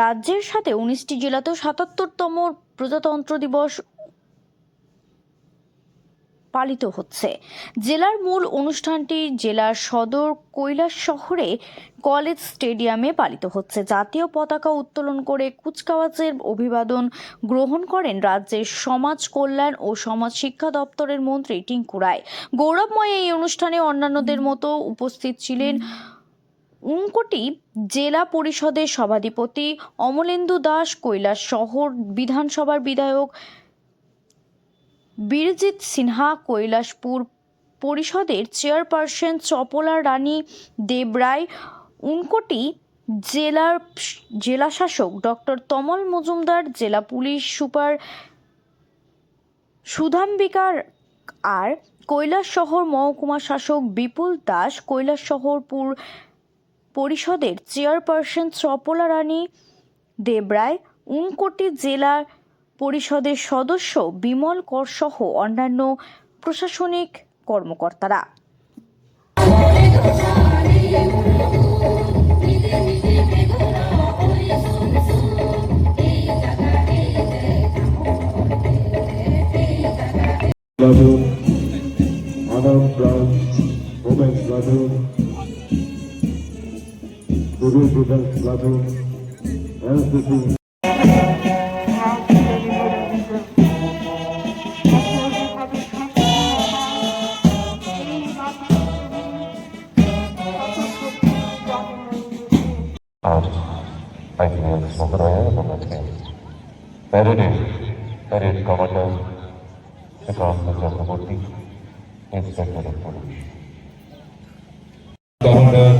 রাজ্যের সাথে 19টি জেলাতেও 77তম প্রজাতন্ত্র দিবস পালিত হচ্ছে। জেলার মূল অনুষ্ঠানটি জেলার সদর কৈলাসহরে কলেজ স্টেডিয়ামে পালিত হচ্ছে। জাতীয় পতাকা উত্তোলন করে কুচকাওয়াজের অভিবাদন গ্রহণ করেন রাজ্যের সমাজ কল্যাণ ও সমাজ শিক্ষা দপ্তরের মন্ত্রী টিঙ্কু রায়। গৌরবময় এই অনুষ্ঠানে অন্যান্যদের মতো উপস্থিত ছিলেন ঊনকোটি জেলা পরিষদের সভাধিপতি অমলেন্দু দাস, কৈলাসহর বিধানসভার বিধায়ক বীরজিৎ সিনহা, কৈলাসপুর পরিষদের চেয়ারপারসন চপলা রানী দেবরায়, ঊনকোটি জেলার জেলাশাসক ডক্টর তমল মজুমদার, জেলা পুলিশ সুপার সুধাম্বিকা আর, কৈলাসহর মহকুমা শাসক বিপুল দাস, কৈলাসহর পরিষদের চেয়ারপারসন চপলা রানী দেবরায়, ঊনকোটি জেলা পরিষদের সদস্য বিমল কর সহ অন্যান্য প্রশাসনিক কর্মকর্তারা। আর আইপিএল সম্প্রদায় এবং আজকে parade commander Sukanta Chakraborty, inspector of police, commander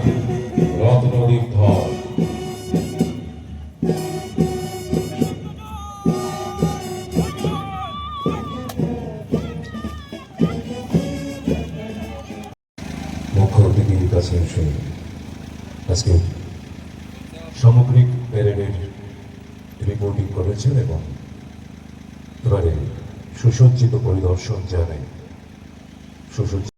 Ratnadeep Dhar, মুখ্য অতিথির কাছে এসে আজকে সামগ্রিক প্যারেডের রিপোর্টিং করেছেন এবং এবারে সুসজ্জিত পরিদর্শন জানায় সুসজ্জিত